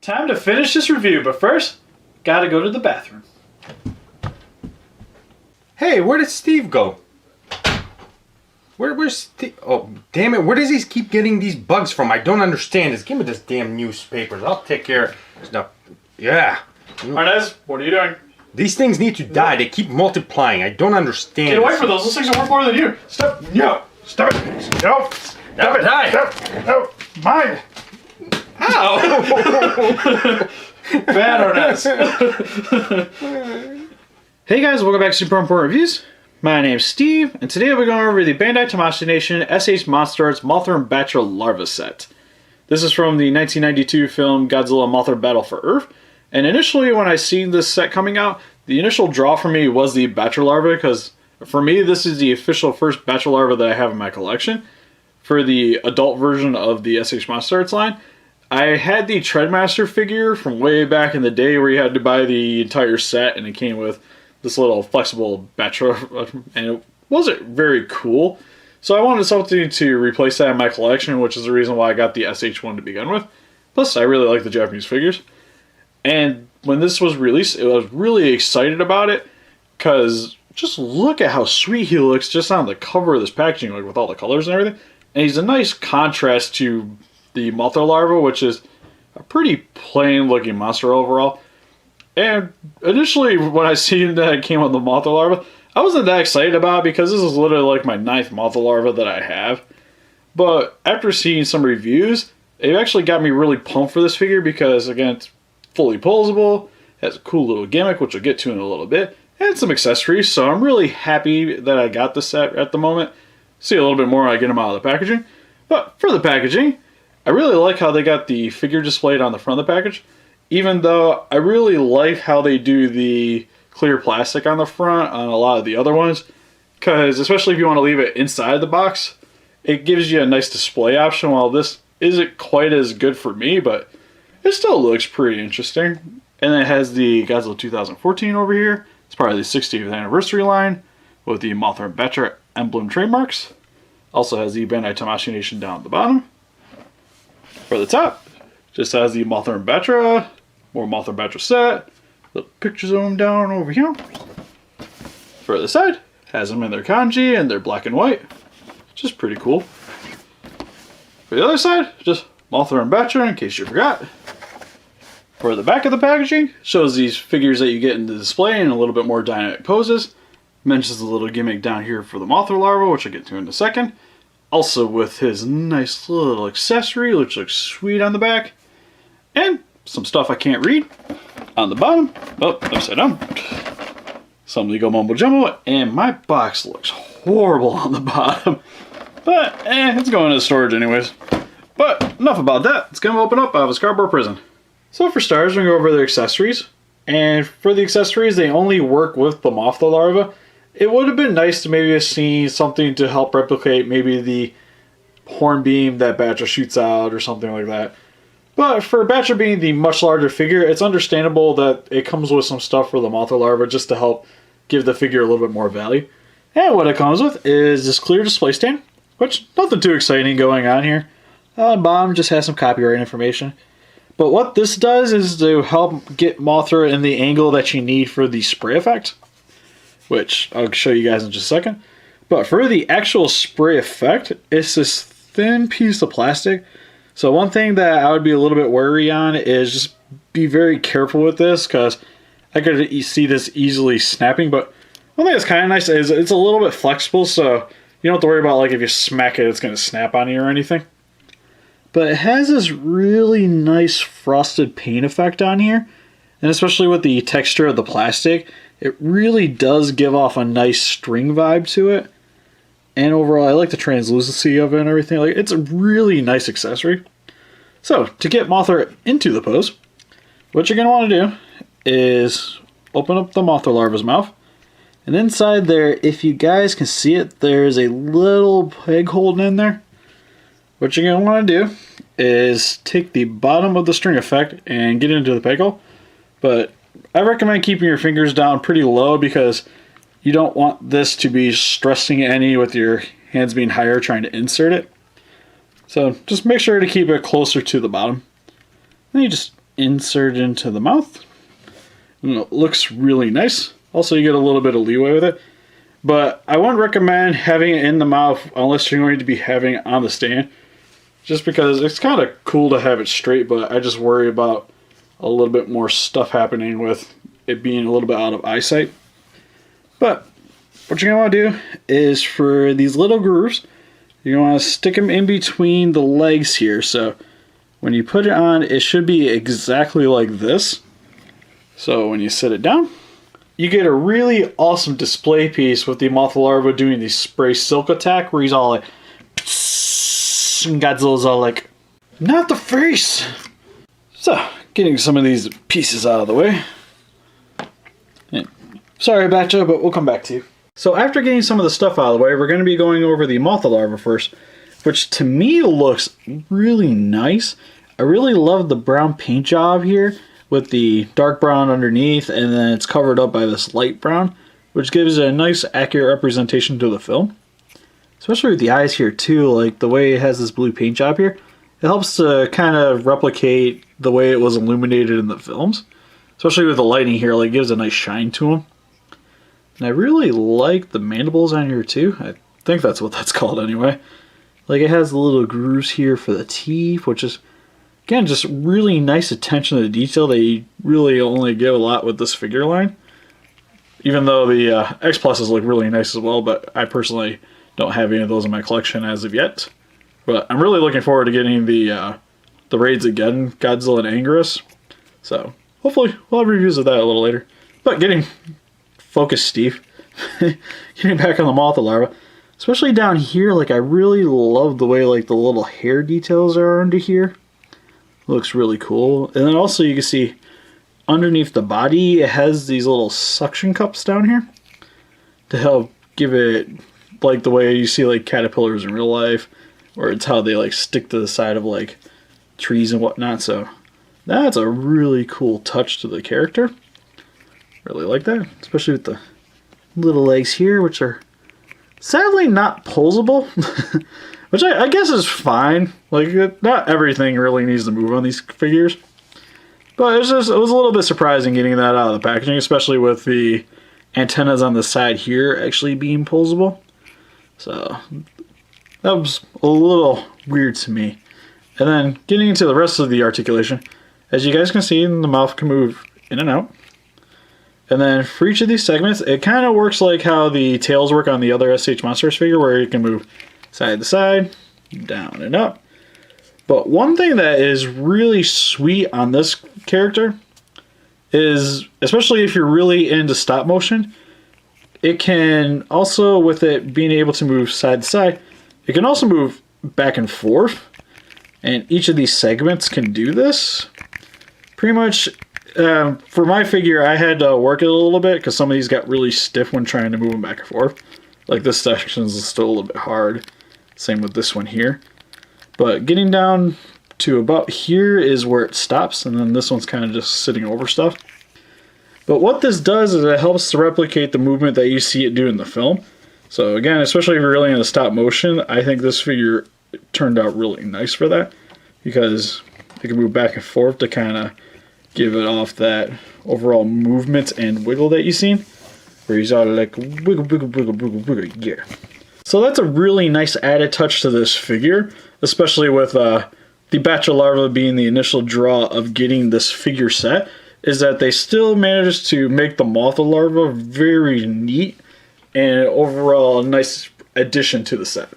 Time to finish this review, but first, gotta go to the bathroom. Hey, where did Steve go? Where's Steve? Oh, damn it, where does he keep getting these bugs from? I don't understand this. Give me this damn newspapers. I'll take care of stuff. Yeah. Arnez, what are you doing? These things need to die. They keep multiplying. I don't understand. Get away from those. Those things are worth more than you. Stop. No. Stop it. No. Stop it. Die. Stop. No. Mine. Ow! Bad Arnez. Hey guys, welcome back to Super Important Reviews. My name's Steve, and today we're going over the Bandai Tamashii Nation SH MonsterArts Mothra and Battra Larva set. This is from the 1992 film Godzilla Mothra Battle for Earth, and initially when I seen this set coming out, the initial draw for me was the Battra Larva, because for me this is the official first Battra Larva that I have in my collection. For the adult version of the SH MonsterArts line, I had the Treadmaster figure from way back in the day where you had to buy the entire set and it came with this little flexible Battra, and it wasn't very cool. So I wanted something to replace that in my collection, which is the reason why I got the SH one to begin with. Plus, I really like the Japanese figures. And when this was released, I was really excited about it, because just look at how sweet he looks just on the cover of this packaging, like with all the colors and everything. And he's a nice contrast to the Mothra Larva, which is a pretty plain looking monster overall. And initially, when I seen that it came on the Mothra Larva, I wasn't that excited about it because this is literally like my 9th Mothra Larva that I have. But after seeing some reviews, it actually got me really pumped for this figure because, again, it's fully posable, has a cool little gimmick, which I'll get to in a little bit, and some accessories. So I'm really happy that I got this set at the moment. See a little bit more when I get them out of the packaging. But for the packaging, I really like how they got the figure displayed on the front of the package. Even though I really like how they do the clear plastic on the front on a lot of the other ones. Because especially if you want to leave it inside the box, it gives you a nice display option. While this isn't quite as good for me, but it still looks pretty interesting. And it has the Godzilla 2014 over here. It's part of the 60th anniversary line with the Mothra and Battra emblem trademarks. Also has the Bandai Tamashii Nation down at the bottom. For the top, just has the Mothra and Battra, more Mothra and Battra set, little pictures of them down over here. For the side, has them in their kanji and their black and white, which is pretty cool. For the other side, just Mothra and Battra in case you forgot. For the back of the packaging, shows these figures that you get in the display in a little bit more dynamic poses. Mentions a little gimmick down here for the Mothra Larva, which I'll get to in a second. Also with his nice little accessory, which looks sweet on the back. And some stuff I can't read on the bottom. Oh, upside down. Some legal mumbo jumbo. And my box looks horrible on the bottom. But, it's going to the storage anyways. But, enough about that. It's going to open up out of his cardboard prison. So for starters, we're going to go over their accessories. And for the accessories, they only work with the Mothra Larva. It would have been nice to maybe have seen something to help replicate maybe the horn beam that Battra shoots out or something like that. But for Battra being the much larger figure, it's understandable that it comes with some stuff for the Mothra Larva just to help give the figure a little bit more value. And what it comes with is this clear display stand, which nothing too exciting going on here. On the bottom just has some copyright information. But what this does is to help get Mothra in the angle that you need for the spray effect, which I'll show you guys in just a second. But for the actual spray effect, it's this thin piece of plastic. So one thing that I would be a little bit wary on is just be very careful with this, because I could see this easily snapping. But one thing that's kind of nice is it's a little bit flexible, so you don't have to worry about like if you smack it, it's going to snap on you or anything. But it has this really nice frosted paint effect on here. And especially with the texture of the plastic, it really does give off a nice string vibe to it. And overall, I like the translucency of it and everything. Like, it's a really nice accessory. So, to get Mothra into the pose, what you're going to want to do is open up the Mothra Larva's mouth. And inside there, if you guys can see it, there's a little peg holding in there. What you're going to want to do is take the bottom of the string effect and get into the peg hole. But I recommend keeping your fingers down pretty low because you don't want this to be stressing any with your hands being higher trying to insert it. So just make sure to keep it closer to the bottom. Then you just insert into the mouth. And it looks really nice. Also, you get a little bit of leeway with it. But I wouldn't recommend having it in the mouth unless you're going to be having it on the stand. Just because it's kind of cool to have it straight, but I just worry about a little bit more stuff happening with it being a little bit out of eyesight. But what you're going to want to do is for these little grooves, you're going to want to stick them in between the legs here. So when you put it on, it should be exactly like this. So when you set it down, you get a really awesome display piece with the Motha larva doing the spray silk attack where he's all like, and Godzilla's all like, not the face! So, getting some of these pieces out of the way. And sorry, Battra, but we'll come back to you. So after getting some of the stuff out of the way, we're going to be going over the Motha larva first, which to me looks really nice. I really love the brown paint job here with the dark brown underneath, and then it's covered up by this light brown, which gives it a nice accurate representation to the film. Especially with the eyes here too, like the way it has this blue paint job here. It helps to kind of replicate the way it was illuminated in the films. Especially with the lighting here, like it gives a nice shine to them. And I really like the mandibles on here too. I think that's what that's called anyway. Like it has the little grooves here for the teeth, which is, again, just really nice attention to detail that you really only get a lot with this figure line. Even though the X Pluses look really nice as well, but I personally don't have any of those in my collection as of yet. But I'm really looking forward to getting the raids again, Godzilla and Anguirus. So hopefully we'll have reviews of that a little later. But getting focused, Steve. Getting back on the Motha larva. Especially down here, like I really love the way like the little hair details are under here. Looks really cool. And then also you can see underneath the body, it has these little suction cups down here to help give it like the way you see like caterpillars in real life, or it's how they like stick to the side of like trees and whatnot. So that's a really cool touch to the character. Really like that, especially with the little legs here, which are sadly not posable, which I guess is fine. Like not everything really needs to move on these figures, but it was a little bit surprising getting that out of the packaging, especially with the antennas on the side here actually being posable. So that was a little weird to me. And then getting into the rest of the articulation, as you guys can see, the mouth can move in and out. And then for each of these segments, it kind of works like how the tails work on the other SH MonsterArts figure, where you can move side to side, down and up. But one thing that is really sweet on this character is, especially if you're really into stop motion, it can also, with it being able to move side to side, it can also move back and forth. And each of these segments can do this. Pretty much, for my figure, I had to work it a little bit because some of these got really stiff when trying to move them back and forth. Like this section is still a little bit hard. Same with this one here. But getting down to about here is where it stops, and then this one's kind of just sitting over stuff. But what this does is it helps to replicate the movement that you see it do in the film. So again, especially if you're really into stop motion, I think this figure turned out really nice for that, because it can move back and forth to kind of give it off that overall movement and wiggle that you've seen, where he's all like wiggle, wiggle, wiggle, wiggle, wiggle, yeah. So that's a really nice added touch to this figure, especially with the Battra larva being the initial draw of getting this figure set, is that they still managed to make the Motha larva very neat and overall a nice addition to the set.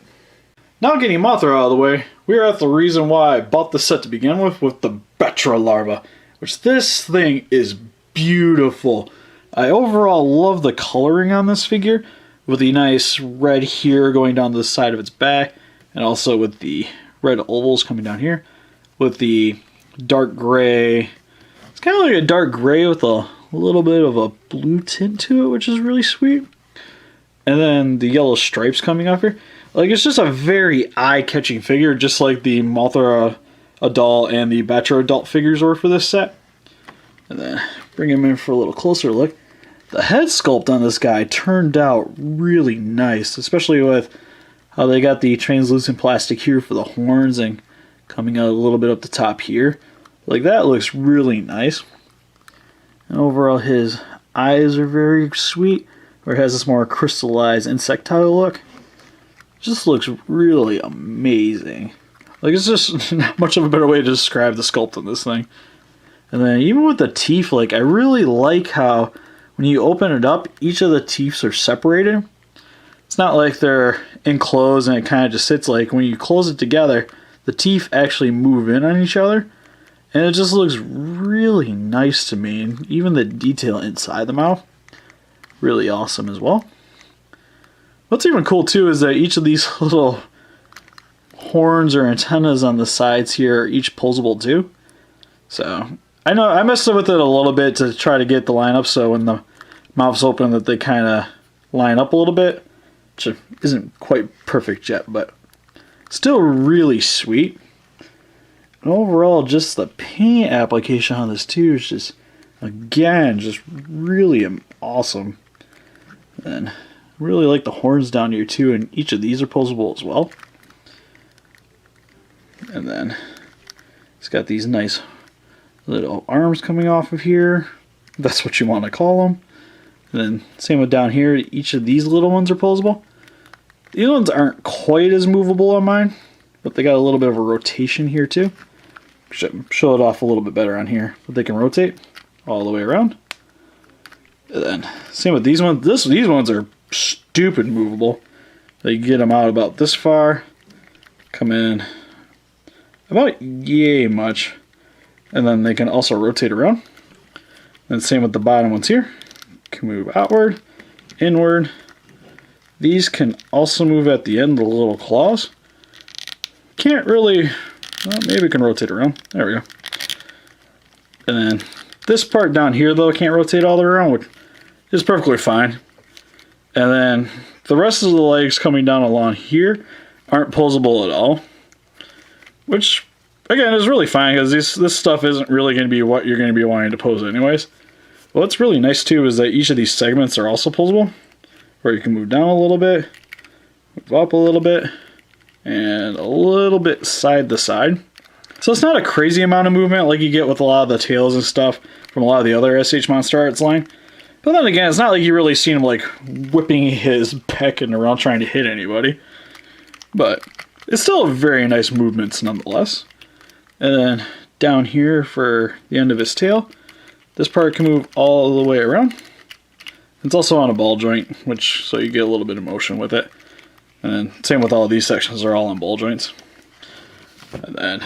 Now getting Mothra out of the way, we are at the reason why I bought the set to begin with the Battra larva, which this thing is beautiful. I overall love the coloring on this figure, with the nice red here going down the side of its back, and also with the red ovals coming down here, with the dark gray. It's kind of like a dark gray with a little bit of a blue tint to it, which is really sweet. And then the yellow stripes coming up here. Like, it's just a very eye-catching figure, just like the Mothra adult and the Battra adult figures were for this set. And then bring him in for a little closer look. The head sculpt on this guy turned out really nice, especially with how they got the translucent plastic here for the horns and coming out a little bit up the top here. Like, that looks really nice. And overall, his eyes are very sweet, where it has this more crystallized insectile look. Just looks really amazing. Like, it's just not much of a better way to describe the sculpt on this thing. And then even with the teeth, like, I really like how when you open it up, each of the teeth are separated. It's not like they're enclosed and it kind of just sits. Like, when you close it together, the teeth actually move in on each other. And it just looks really nice to me. And even the detail inside the mouth, really awesome as well. What's even cool too is that each of these little horns or antennas on the sides here are each posable too. So I know I messed with it a little bit to try to get the line up so when the mouth's open that they kind of line up a little bit, which isn't quite perfect yet, but still really sweet. And overall, just the paint application on this too is just, again, just really awesome. And really like the horns down here too, and each of these are posable as well. And then it's got these nice little arms coming off of here. That's what you want to call them. And then same with down here, each of these little ones are posable. These ones aren't quite as movable on mine, but they got a little bit of a rotation here too. Show it off a little bit better on here, but they can rotate all the way around. And then same with these ones. These ones are stupid movable. They get them out about this far, come in about yay much, and then they can also rotate around. And same with the bottom ones here. Can move outward, inward. These can also move at the end, the little claws. Can't really, well, maybe it can rotate around. There we go. And then this part down here though can't rotate all the way around, which is perfectly fine. And then the rest of the legs coming down along here aren't posable at all, which again is really fine because this stuff isn't really going to be what you're going to be wanting to pose anyways. What's really nice too is that each of these segments are also posable, where you can move down a little bit, move up a little bit, and a little bit side to side. So it's not a crazy amount of movement like you get with a lot of the tails and stuff from a lot of the other SH MonsterArts line. But then again, it's not like you really seen him like whipping his peck and around trying to hit anybody. But it's still very nice movements nonetheless. And then down here for the end of his tail, this part can move all the way around. It's also on a ball joint, which so you get a little bit of motion with it. And then same with all of these sections, are all on ball joints. And then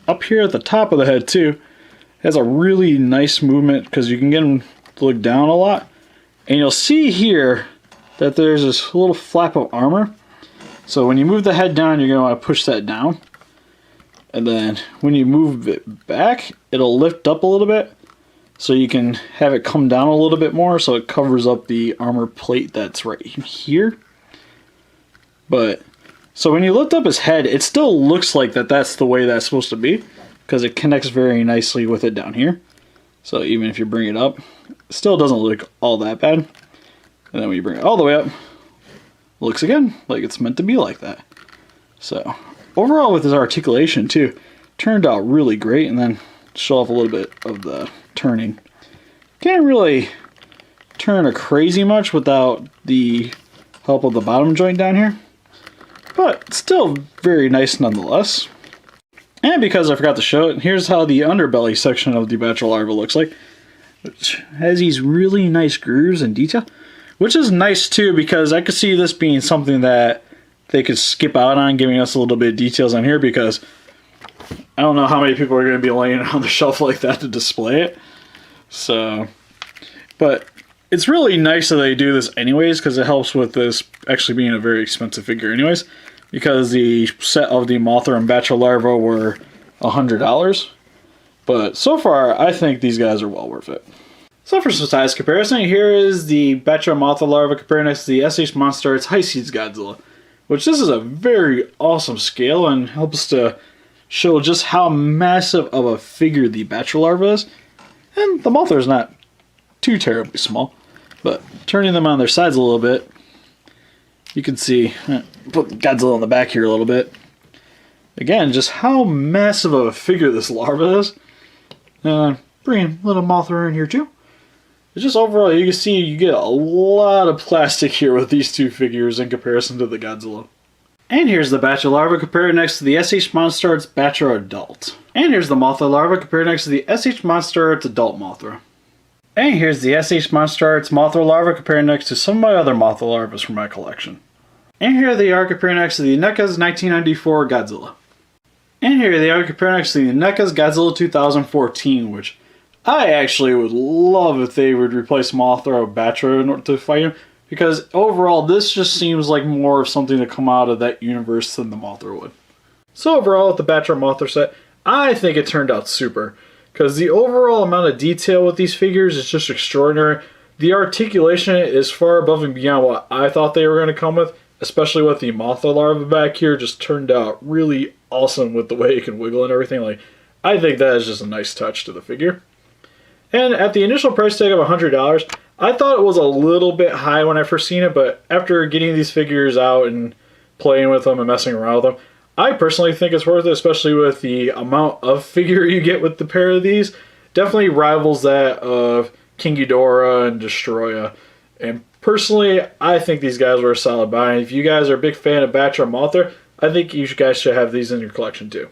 up here at the top of the head too, it has a really nice movement because you can get him to look down a lot. And you'll see here that there's this little flap of armor. So when you move the head down, you're going to want to push that down. And then when you move it back, it'll lift up a little bit. So you can have it come down a little bit more so it covers up the armor plate that's right here. But so when you lift up his head, it still looks like that's the way that's supposed to be because it connects very nicely with it down here. So even if you bring it up, it still doesn't look all that bad. And then when you bring it all the way up, it looks again like it's meant to be like that. So overall with his articulation too, turned out really great. And then show off a little bit of the turning. Can't really turn a crazy much without the help of the bottom joint down here. But still very nice nonetheless. And because I forgot to show it, here's how the underbelly section of the Battra larva looks like. Which has these really nice grooves and detail. Which is nice too because I could see this being something that they could skip out on, giving us a little bit of details on here because I don't know how many people are going to be laying it on the shelf like that to display it. So, but it's really nice that they do this anyways because it helps with this actually being a very expensive figure anyways. Because the set of the Mothra and Battra larva were $100. But so far, I think these guys are well worth it. So for some size comparison, here is the Battra Motha larva compared next to the SH MonsterArts Heisei's Godzilla. Which this is a very awesome scale and helps to show just how massive of a figure the Battra larva is. And the Mothra is not too terribly small. But turning them on their sides a little bit, you can see, put Godzilla on the back here a little bit. Again, just how massive of a figure this larva is. Bring a little Mothra in here too. It's just overall, you can see you get a lot of plastic here with these two figures in comparison to the Godzilla. And here's the Battra Larva compared next to the SH MonsterArts Battra Adult. And here's the Motha Larva compared next to the SH MonsterArts Adult Mothra. And here's the SH MonsterArts Mothra Larva compared next to some of my other Motha Larvas from my collection. And here they are compared next to the NECA's 1994 Godzilla. And here they are compared next to the NECA's Godzilla 2014, which I actually would love if they would replace Mothra with Battra in order to fight him. Because overall, this just seems like more of something to come out of that universe than the Mothra would. So overall, with the Battra Mothra set, I think it turned out super. Because the overall amount of detail with these figures is just extraordinary. The articulation is far above and beyond what I thought they were going to come with. Especially with the Motha Larva back here, just turned out really awesome with the way it can wiggle and everything. Like, I think that is just a nice touch to the figure. And at the initial price tag of $100, I thought it was a little bit high when I first seen it, but after getting these figures out and playing with them and messing around with them, I personally think it's worth it, especially with the amount of figure you get with the pair of these. Definitely rivals that of King Ghidorah and Destroya. And personally, I think these guys were a solid buy. If you guys are a big fan of Battra and Mothra, I think you guys should have these in your collection too.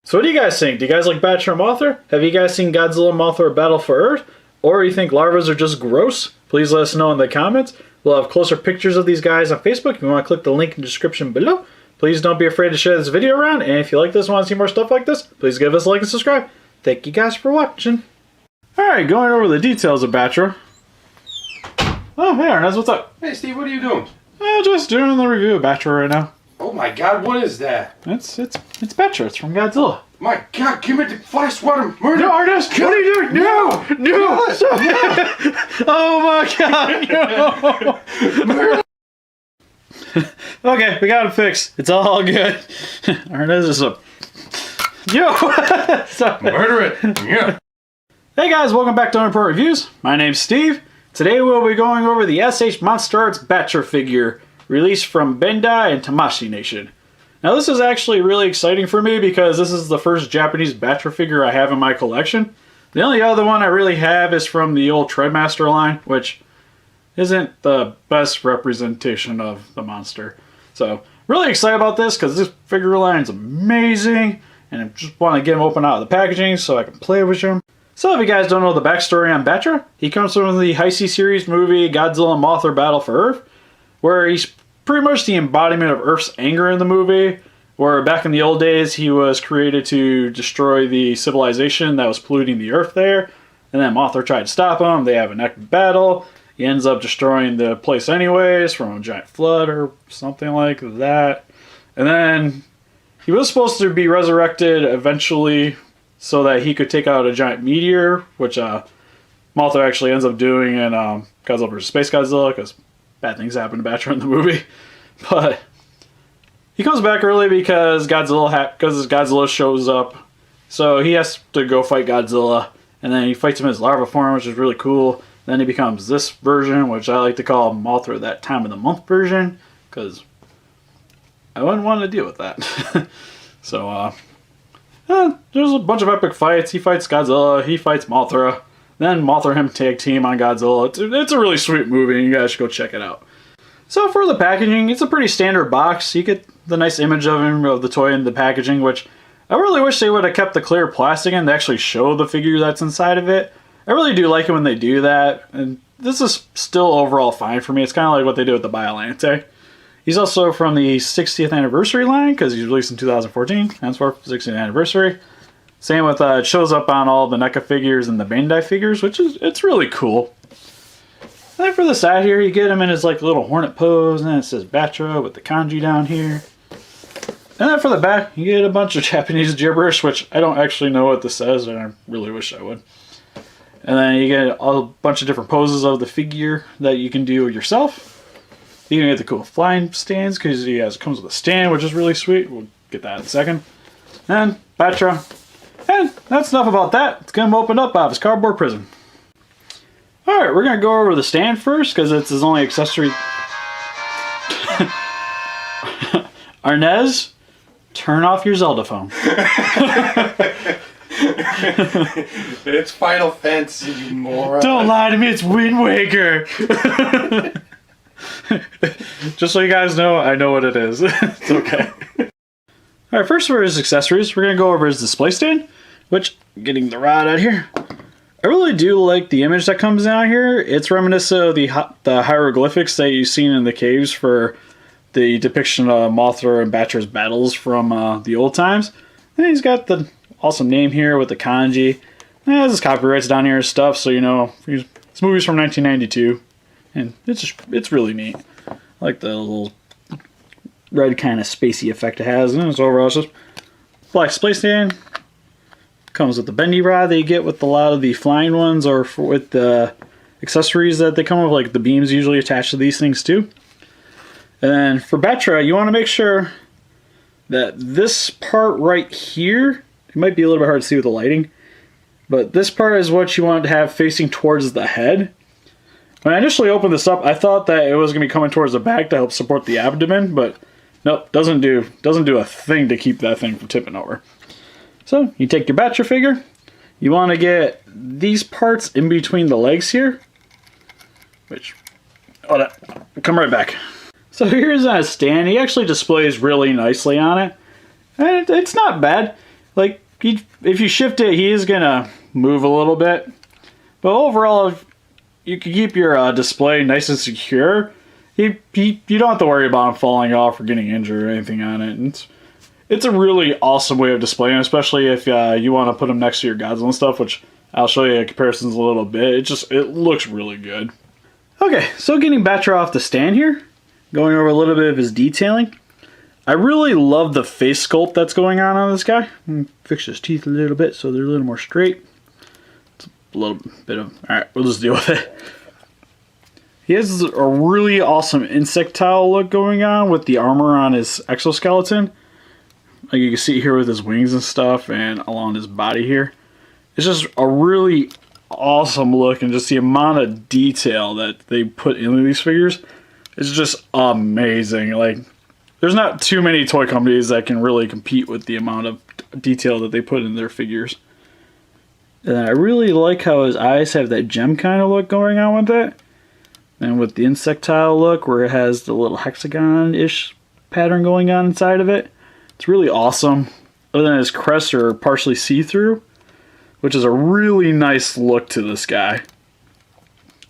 So what do you guys think? Do you guys like Battra and Mothra? Have you guys seen Godzilla and Mothra Battle for Earth? Or you think larvas are just gross? Please let us know in the comments. We'll have closer pictures of these guys on Facebook. If you want to click the link in the description below. Please don't be afraid to share this video around. And if you like this and want to see more stuff like this, please give us a like and subscribe. Thank you guys for watching. Alright, going over the details of Battra. Oh, hey Arnez, what's up? Hey Steve, what are you doing? Just doing the review of Battra right now. Oh my god, what is that? It's Battra, it's from Godzilla. My god, give me the fly swatter murder! No, Arnez, what are you doing? No! No! Oh my god, no! Okay, we got it fixed. It's all good. Arnez is a... Yo! Murder it! Yeah. Hey guys, welcome back to Unimportant Reviews. My name's Steve. Today we'll be going over the SH MonsterArts Battra figure, released from Bandai and Tamashii Nation. Now this is actually really exciting for me because this is the first Japanese Battra figure I have in my collection. The only other one I really have is from the old Treadmaster line, which isn't the best representation of the monster. So, really excited about this because this figure line is amazing, and I just want to get him open out of the packaging so I can play with him. So if you guys don't know the backstory on Battra, he comes from the Heisei series movie Godzilla and Mothra Battle for Earth, where he's pretty much the embodiment of Earth's anger in the movie, where back in the old days he was created to destroy the civilization that was polluting the Earth there, and then Mothra tried to stop him. They have an epic battle. He ends up destroying the place anyways from a giant flood or something like that. And then he was supposed to be resurrected eventually so that he could take out a giant meteor, which Mothra actually ends up doing in Godzilla vs. Space Godzilla, because bad things happen to Battra in the movie. But he comes back early because Godzilla shows up. So he has to go fight Godzilla, and then he fights him in his larva form, which is really cool. Then he becomes this version, which I like to call Mothra that time of the month version, because I wouldn't want to deal with that. So, there's a bunch of epic fights. He fights Godzilla, he fights Mothra, then Mothra and him tag team on Godzilla. It's a really sweet movie, and you guys should go check it out. So for the packaging, it's a pretty standard box. You get the nice image of him, of the toy in the packaging, which I really wish they would have kept the clear plastic in to actually show the figure that's inside of it. I really do like it when they do that, and this is still overall fine for me. It's kind of like what they did with the Biolante. He's also from the 60th anniversary line, because he's released in 2014, henceforth 60th anniversary. Same with, it shows up on all the NECA figures and the Bandai figures, which is, it's really cool. And then for the side here, you get him in his like little hornet pose, and then it says Battra with the kanji down here. And then for the back, you get a bunch of Japanese gibberish, which I don't actually know what this says, and I really wish I would. And then you get a bunch of different poses of the figure that you can do yourself. You can get the cool flying stands because it comes with a stand, which is really sweet. We'll get that in a second. And Battra. And that's enough about that. Let's get him opened up out of his cardboard prison. Alright, we're going to go over the stand first because it's his only accessory. Arnez, turn off your Zelda phone. It's Final Fantasy, you moron. Don't lie to me, it's Wind Waker. Just so you guys know, I know what it is. It's okay. Alright, first for his accessories, we're going to go over his display stand, which, getting the rod out here, I really do like the image that comes out here. It's reminiscent of the hieroglyphics that you've seen in the caves for the depiction of Mothra and Battra's battles from the old times. And he's got the awesome name here with the kanji. It has his copyrights down here and stuff, so you know, this movie's from 1992. And it's really neat. I like the little red kind of spacey effect it has. And it's overall just black display stand. Comes with the bendy rod that you get with a lot of the flying ones, or with the accessories that they come with, like the beams usually attached to these things too. And then for Battra, you want to make sure that this part right here, it might be a little bit hard to see with the lighting, but this part is what you want to have facing towards the head. When I initially opened this up, I thought that it was going to be coming towards the back to help support the abdomen, but nope, doesn't do a thing to keep that thing from tipping over. So you take your Battra figure, you want to get these parts in between the legs here, which, hold on, come right back. So here's a stand. He actually displays really nicely on it, and it's not bad. Like, if you shift it, he is gonna move a little bit, but overall, if you can keep your display nice and secure, you don't have to worry about him falling off or getting injured or anything on it. And it's a really awesome way of displaying, especially if you want to put them next to your Godzilla and stuff, which I'll show you comparisons a little bit. It looks really good. Okay, so getting Battra off the stand here, going over a little bit of his detailing. I really love the face sculpt that's going on this guy. Fix his teeth a little bit so they're a little more straight. It's a little bit of, alright, we'll just deal with it. He has a really awesome insectile look going on with the armor on his exoskeleton. Like you can see here with his wings and stuff and along his body here. It's just a really awesome look, and just the amount of detail that they put into these figures is just amazing. Like, there's not too many toy companies that can really compete with the amount of detail that they put in their figures. And I really like how his eyes have that gem kind of look going on with it. And with the insectile look where it has the little hexagon-ish pattern going on inside of it. It's really awesome. Other than his crests are partially see-through, which is a really nice look to this guy.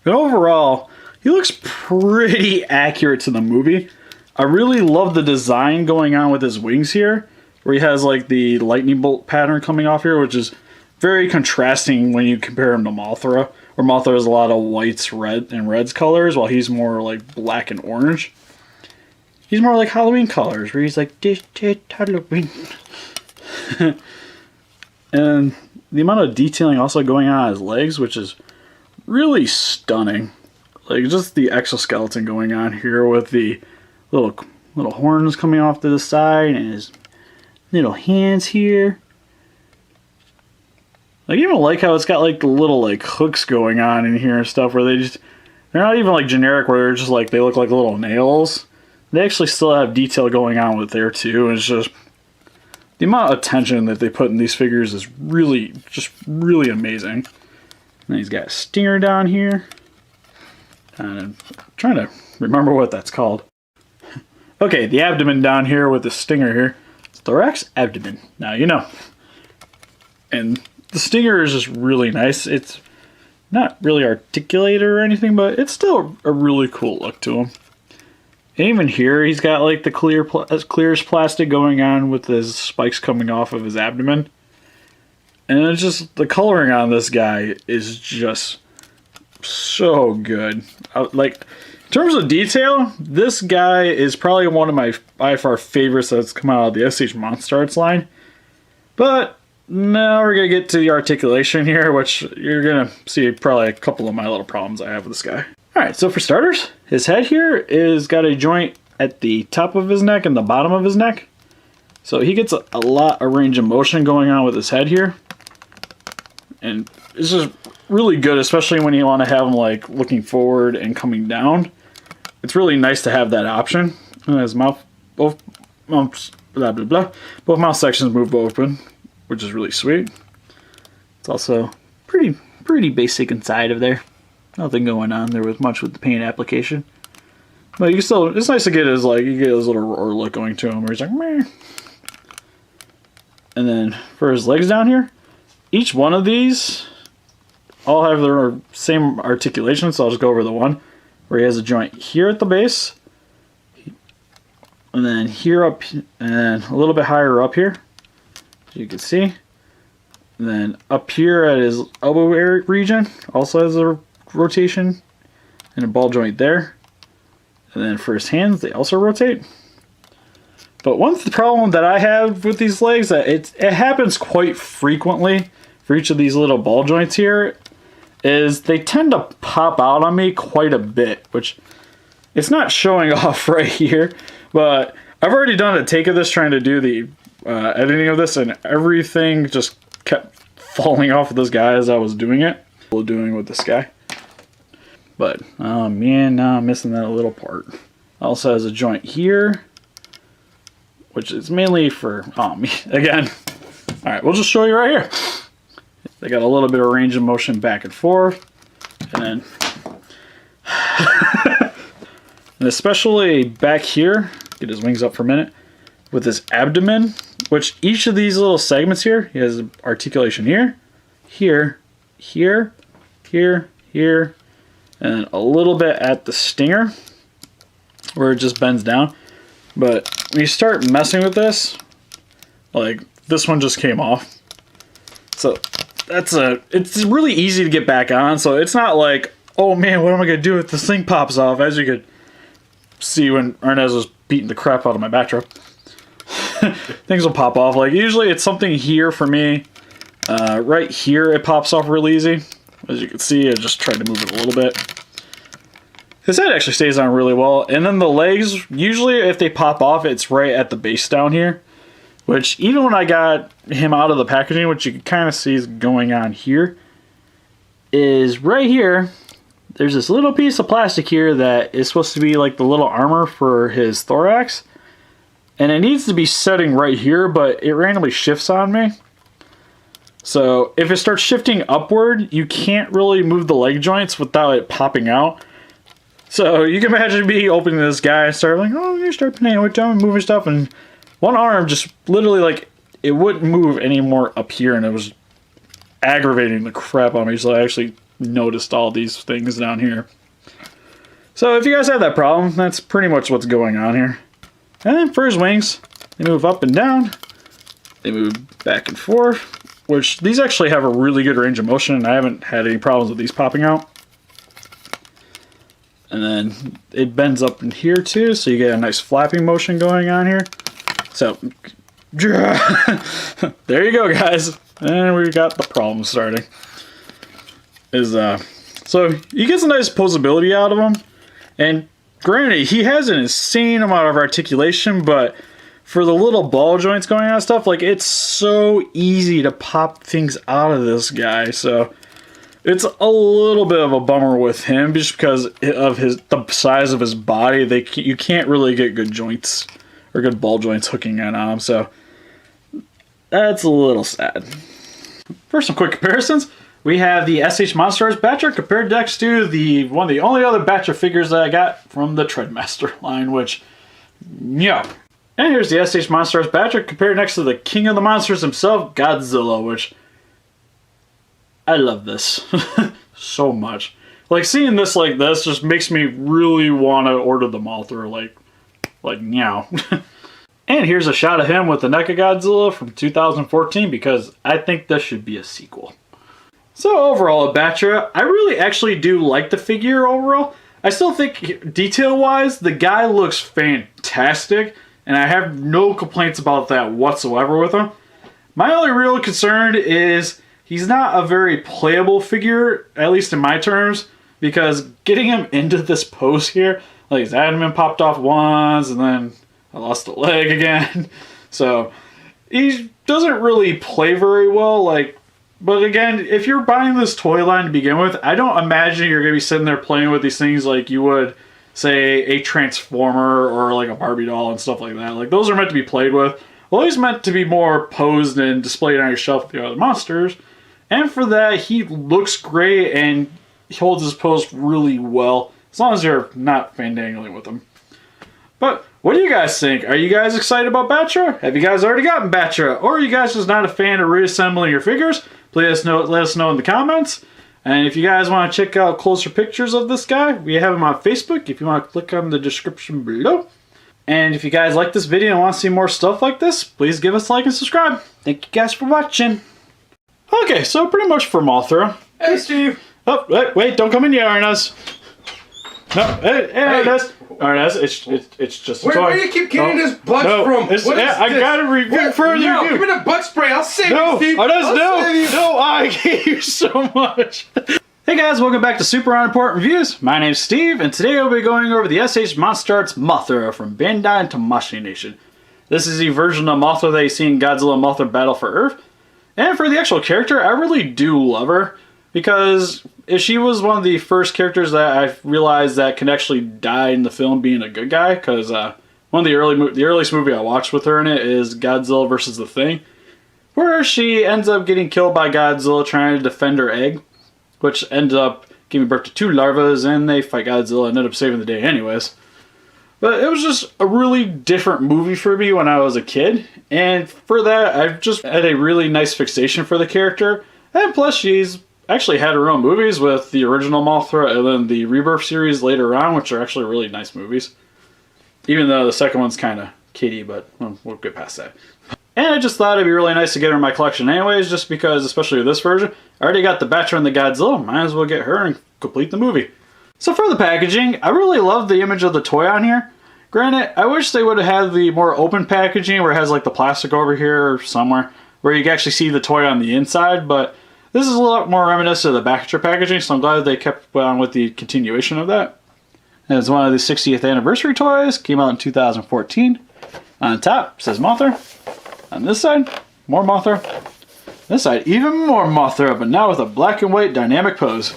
But overall, he looks pretty accurate to the movie. I really love the design going on with his wings here, where he has like the lightning bolt pattern coming off here, which is very contrasting when you compare him to Mothra, where Mothra has a lot of whites, reds colors, while he's more like black and orange. He's more like Halloween colors, where he's like, this Halloween. And the amount of detailing also going on his legs, which is really stunning. Like, just the exoskeleton going on here with the little horns coming off to the side and his little hands here. I even like how it's got like the little like hooks going on in here and stuff, where they're not even like generic, where they're just like, they look like little nails. They actually still have detail going on with there too. And it's just the amount of attention that they put in these figures is really amazing. And he's got a stinger down here. And I'm trying to remember what that's called. Okay, the abdomen down here with the stinger here. It's thorax, abdomen. Now you know. And the stinger is just really nice. It's not really articulated or anything, but it's still a really cool look to him. And even here, he's got like the clear as plastic going on with his spikes coming off of his abdomen. And it's just, the coloring on this guy is just so good. Like, in terms of detail, this guy is probably one of my by far favorites that's come out of the SH MonsterArts line. But now we're going to get to the articulation here, which you're going to see probably a couple of my little problems I have with this guy. Alright, so for starters, his head here is got a joint at the top of his neck and the bottom of his neck. So he gets a lot of range of motion going on with his head here. And it's just really good, especially when you want to have him like looking forward and coming down. It's really nice to have that option. And his mouth, both mouth sections move open, which is really sweet. It's also pretty basic inside of there. Nothing going on there with much with the paint application. But you still, it's nice to get his, like, you get his little roar look going to him where he's like, meh. And then for his legs down here, each one of these all have their same articulation, so I'll just go over the one where he has a joint here at the base, and then here up, and then a little bit higher up here, as you can see. And then up here at his elbow area region, also has a rotation and a ball joint there. And then for his hands, they also rotate. But one problem that I have with these legs, that it happens quite frequently for each of these little ball joints here, is they tend to pop out on me quite a bit, which it's not showing off right here, but I've already done a take of this trying to do the editing of this, and everything just kept falling off of this guy as I was doing it. Doing with this guy. But, oh man, now I'm missing that little part. Also has a joint here, which is mainly for, oh me, again. Alright, we'll just show you right here. They got a little bit of range of motion back and forth. And then, and especially back here, get his wings up for a minute, with his abdomen, which each of these little segments here, he has articulation here, here, here, here, here, and a little bit at the stinger where it just bends down. But when you start messing with this, like this one just came off. So it's really easy to get back on. So it's not like, oh man, what am I gonna do if this thing pops off? As you could see when Arnez was beating the crap out of my Battra. Things will pop off. Like usually it's something here for me. Right here it pops off real easy. As you can see, I just tried to move it a little bit. His head actually stays on really well. And then the legs, usually if they pop off, it's right at the base down here. Which, even when I got him out of the packaging, which you can kind of see is going on here, is right here, there's this little piece of plastic here that is supposed to be like the little armor for his thorax. And it needs to be setting right here, but it randomly shifts on me. So if it starts shifting upward, you can't really move the leg joints without it popping out. So you can imagine me opening this guy and start like, oh, you start playing with them and moving stuff, and one arm just literally like it wouldn't move anymore up here, and it was aggravating the crap on me. So I actually noticed all these things down here. So if you guys have that problem, that's pretty much what's going on here. And then for his wings, they move up and down. They move back and forth, which these actually have a really good range of motion, and I haven't had any problems with these popping out. And then it bends up in here too, so you get a nice flapping motion going on here. So, there you go, guys. And we got the problem starting. So he gets a nice posability out of him, and granted, he has an insane amount of articulation, but for the little ball joints going on and stuff, like it's so easy to pop things out of this guy. So it's a little bit of a bummer with him just because of the size of his body. You can't really get good joints or good ball joints hooking on him. So that's a little sad. For some quick comparisons, we have the SH MonsterArts Battra compared next to one of the only other Battra figures that I got from the Treadmaster line, which, yeah. And here's the SH MonsterArts Battra compared next to the king of the monsters himself, Godzilla, which I love this so much. Like seeing this like this just makes me really want to order the Mothra, like meow. And here's a shot of him with the NECA Godzilla from 2014 because I think this should be a sequel. So overall, at Battra, I really actually do like the figure overall. I still think detail-wise, the guy looks fantastic, and I have no complaints about that whatsoever with him. My only real concern is he's not a very playable figure, at least in my terms, because getting him into this pose here, like his abdomen popped off once, and then I lost a leg again. So he doesn't really play very well, but again, if you're buying this toy line to begin with, I don't imagine you're going to be sitting there playing with these things like you would, say, a Transformer or like a Barbie doll and stuff like that. Like, those are meant to be played with. Well, he's meant to be more posed and displayed on your shelf with the other monsters. And for that, he looks great and he holds his pose really well, as long as you're not fandangling with him. But what do you guys think? Are you guys excited about Battra? Have you guys already gotten Battra? Or are you guys just not a fan of reassembling your figures? Please let us know in the comments. And if you guys want to check out closer pictures of this guy, we have him on Facebook if you want to click on the description below. And if you guys like this video and want to see more stuff like this, please give us a like and subscribe. Thank you guys for watching. Okay, so pretty much for Mothra. Hey, Steve. Oh, wait, don't come in here, Arnaz. No, hey, Arnaz. Arnaz, it's just a toy. Where do you keep getting this blood from? I gotta review further. No, give me the butt spray. I'll save you, Steve. Arnaz, no, I hate you so much. Hey guys, welcome back to Super Unimportant Reviews. My name's Steve, and today we'll be going over the SH MonsterArts Mothra from Bandai and Tamashii Nation. This is the version of Mothra that you see in Godzilla and Mothra Battle for Earth. And for the actual character, I really do love her, because she was one of the first characters that I realized that can actually die in the film being a good guy, because one of the earliest movie I watched with her in it is Godzilla vs. the Thing, where she ends up getting killed by Godzilla trying to defend her egg, which ended up giving birth to two larvas, and they fight Godzilla and ended up saving the day anyways. But it was just a really different movie for me when I was a kid, and for that, I've just had a really nice fixation for the character, and plus she's actually had her own movies with the original Mothra and then the Rebirth series later on, which are actually really nice movies. Even though the second one's kind of kiddie, but we'll get past that. And I just thought it'd be really nice to get her in my collection anyways, just because, especially with this version, I already got the Battra and the Godzilla, might as well get her and complete the movie. So for the packaging, I really love the image of the toy on here. Granted, I wish they would have had the more open packaging where it has like the plastic over here or somewhere, where you can actually see the toy on the inside, but this is a lot more reminiscent of the Battra packaging, so I'm glad they kept on with the continuation of that. And it's one of the 60th anniversary toys, came out in 2014. On top, it says Mothra. On this side, more Mothra. This side, even more Mothra, but now with a black and white dynamic pose.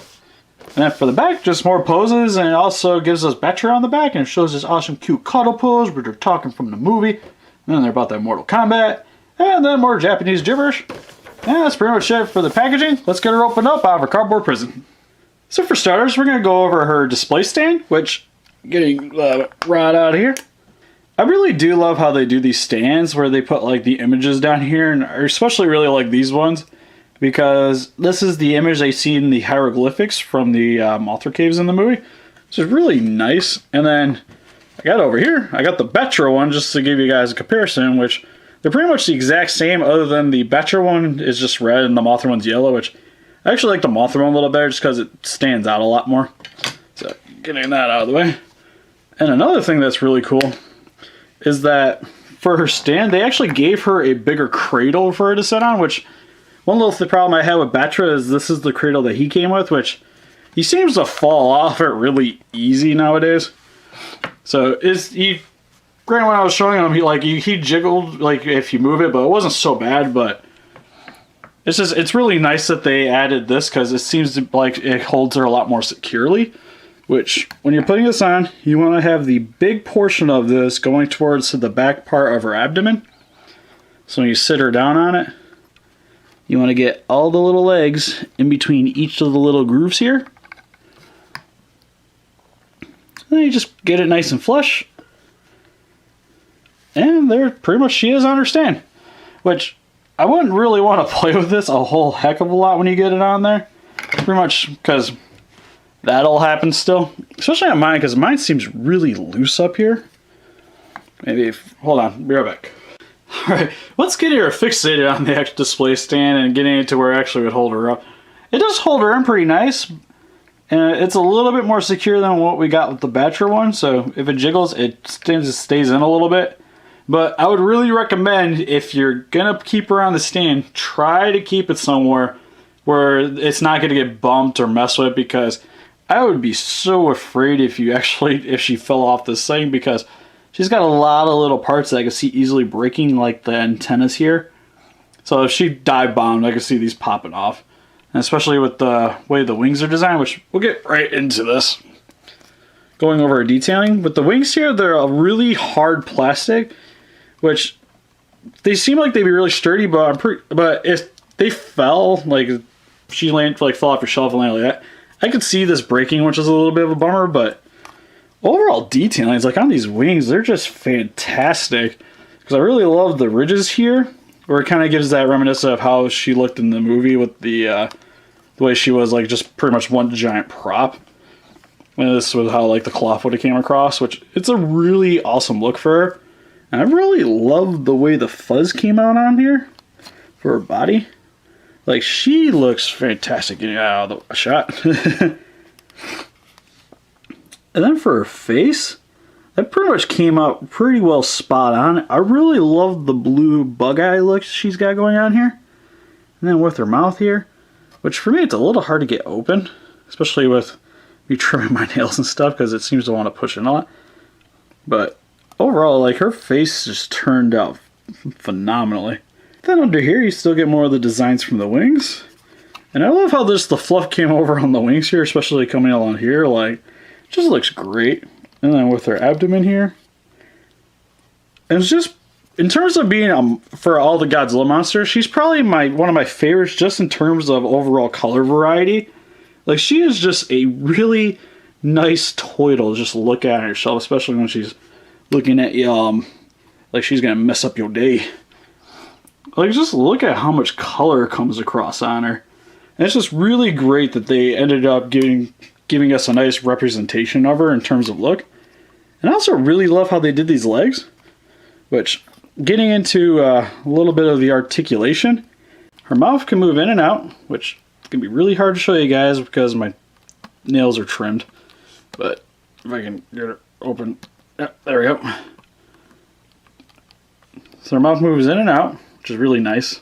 And then for the back, just more poses, and it also gives us Battra on the back, and it shows this awesome cute cuddle pose where they're talking from the movie. And then they're about that Mortal Kombat. And then more Japanese gibberish. And that's pretty much it for the packaging. Let's get her opened up out of her cardboard prison. So for starters, we're going to go over her display stand, which, getting right out of here. I really do love how they do these stands where they put like the images down here, and I especially really like these ones because this is the image they see in the hieroglyphics from the Mothra caves in the movie, which is really nice. And then I got over here, I got the Battra one just to give you guys a comparison, which they're pretty much the exact same other than the Battra one is just red and the Mothra one's yellow, which I actually like the Mothra one a little better just because it stands out a lot more. So getting that out of the way. And another thing that's really cool is that for her stand, they actually gave her a bigger cradle for her to sit on, which one little problem I had with Battra is this is the cradle that he came with, which he seems to fall off it really easy nowadays. So granted, when I was showing him, he jiggled like if you move it, but it wasn't so bad. But it's really nice that they added this because it seems like it holds her a lot more securely. Which, when you're putting this on, you want to have the big portion of this going towards the back part of her abdomen. So when you sit her down on it, you want to get all the little legs in between each of the little grooves here. And then you just get it nice and flush. And there, pretty much she is on her stand. Which, I wouldn't really want to play with this a whole heck of a lot when you get it on there. Pretty much, because that'll happen still. Especially on mine, because mine seems really loose up here. Hold on, be right back. Alright, let's get her fixated on the actual display stand and getting it to where it actually would hold her up. It does hold her in pretty nice. And it's a little bit more secure than what we got with the Battra one. So if it jiggles, it stays in a little bit. But I would really recommend, if you're going to keep her on the stand, try to keep it somewhere where it's not going to get bumped or messed with, because I would be so afraid if she fell off this thing, because she's got a lot of little parts that I could see easily breaking, like the antennas here. So if she dive bombed, I could see these popping off. And especially with the way the wings are designed, which we'll get right into this. Going over our detailing. With the wings here, they're a really hard plastic, which they seem like they'd be really sturdy, but if they fell, like she fell off your shelf and landed like that, I could see this breaking, which is a little bit of a bummer, but overall detailing is like on these wings, they're just fantastic. Because I really love the ridges here, where it kind of gives that reminiscent of how she looked in the movie with the way she was like just pretty much one giant prop. And this was how like the cloth would have came across, which it's a really awesome look for her. And I really love the way the fuzz came out on here for her body. Like, she looks fantastic getting out of the shot. And then for her face, that pretty much came out pretty well spot on. I really love the blue bug eye look she's got going on here. And then with her mouth here, which for me it's a little hard to get open, especially with me trimming my nails and stuff because it seems to want to push in a lot. But overall, like, her face just turned out phenomenally. Then under here, you still get more of the designs from the wings. And I love how the fluff came over on the wings here, especially coming along here. Like, it just looks great. And then with her abdomen here. And it's just, in terms of being, for all the Godzilla monsters, she's probably one of my favorites just in terms of overall color variety. Like, she is just a really nice toy to just look at on yourself, especially when she's looking at you, like she's gonna mess up your day. Like, just look at how much color comes across on her. And it's just really great that they ended up giving us a nice representation of her in terms of look. And I also really love how they did these legs, which, getting into a little bit of the articulation, her mouth can move in and out, which can be really hard to show you guys because my nails are trimmed. But if I can get her open, yep, there we go. So her mouth moves in and out, which is really nice.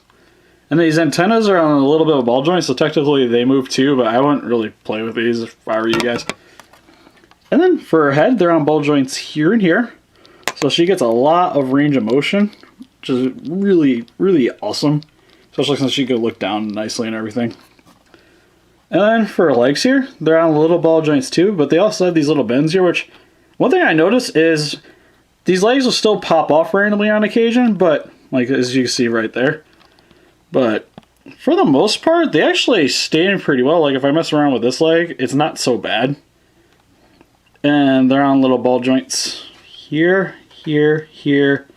And these antennas are on a little bit of a ball joint, so technically they move too, but I wouldn't really play with these if I were you guys. And then for her head, they're on ball joints here and here. So she gets a lot of range of motion, which is really, really awesome. Especially since she could look down nicely and everything. And then for her legs here, they're on little ball joints too, but they also have these little bends here, which one thing I noticed is these legs will still pop off randomly on occasion, but like as you can see right there. But for the most part, they actually stand pretty well. Like if I mess around with this leg, it's not so bad. And they're on little ball joints here, here, here,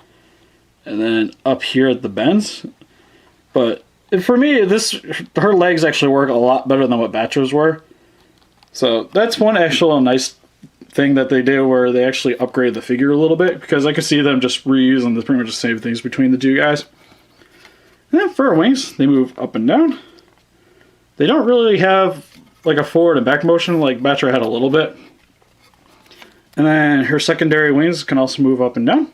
and then up here at the bends. But for me, her legs actually work a lot better than what Battra's were. So that's one actual nice thing that they did where they actually upgraded the figure a little bit, because I could see them just reusing the pretty much the same things between the two guys. And then for her wings, they move up and down. They don't really have like a forward and back motion like Battra had a little bit. And then her secondary wings can also move up and down.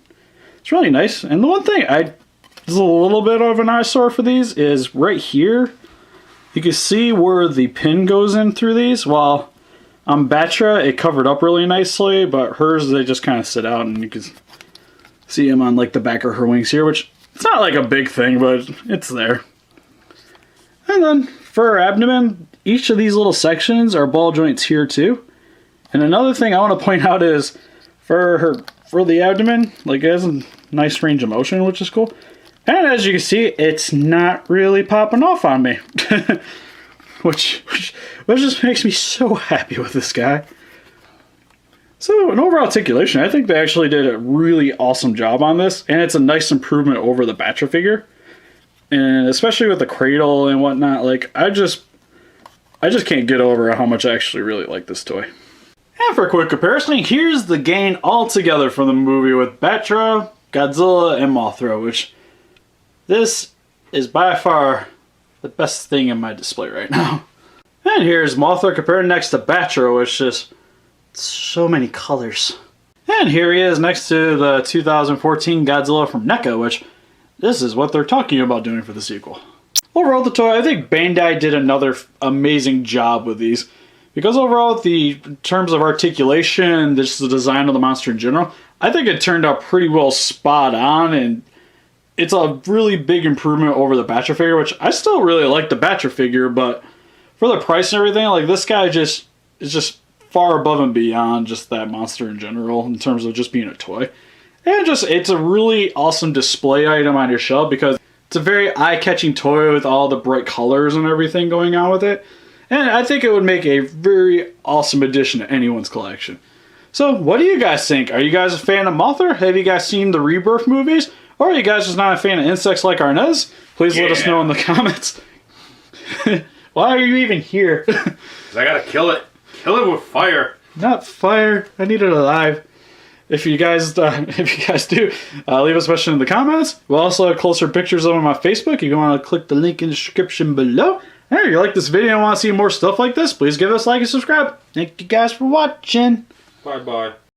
It's really nice. And the one thing is a little bit of an eyesore for these is right here. You can see where the pin goes in through these. While on Battra, it covered up really nicely, but hers, they just kind of sit out, and you can see them on like the back of her wings here, which it's not like a big thing, but it's there. And then for her abdomen, each of these little sections are ball joints here too. And another thing I want to point out is for the abdomen, like it has a nice range of motion, which is cool. And as you can see, it's not really popping off on me. which just makes me so happy with this guy. So, an overall articulation, I think they actually did a really awesome job on this, and it's a nice improvement over the Battra figure. And especially with the cradle and whatnot, like, I just can't get over how much I actually really like this toy. And for a quick comparison, here's the gain altogether from the movie with Battra, Godzilla, and Mothra, which this is by far the best thing in my display right now. And here's Mothra compared next to Battra, which is so many colors. And here he is next to the 2014 Godzilla from NECA, which this is what they're talking about doing for the sequel. Overall, the toy, I think Bandai did another amazing job with these. Because overall, in terms of articulation, just the design of the monster in general, I think it turned out pretty well spot on, and it's a really big improvement over the Battra figure, which I still really like the Battra figure, but for the price and everything, like this guy is just far above and beyond just that monster in general in terms of just being a toy. And it's a really awesome display item on your shelf because It's a very eye-catching toy with all the bright colors and everything going on with it. And I think it would make a very awesome addition to anyone's collection. So, what do you guys think? Are you guys a fan of Mothra? Have you guys seen the Rebirth movies? Or are you guys just not a fan of insects like Arnez? Please let us know in the comments. Why are you even here? Because I gotta kill it. Kill it with fire. Not fire. I need it alive. If you guys do, leave us a question in the comments. We'll also have closer pictures of them on my Facebook. You want to click the link in the description below. And if you like this video and want to see more stuff like this, please give us a like and subscribe. Thank you guys for watching. Bye-bye.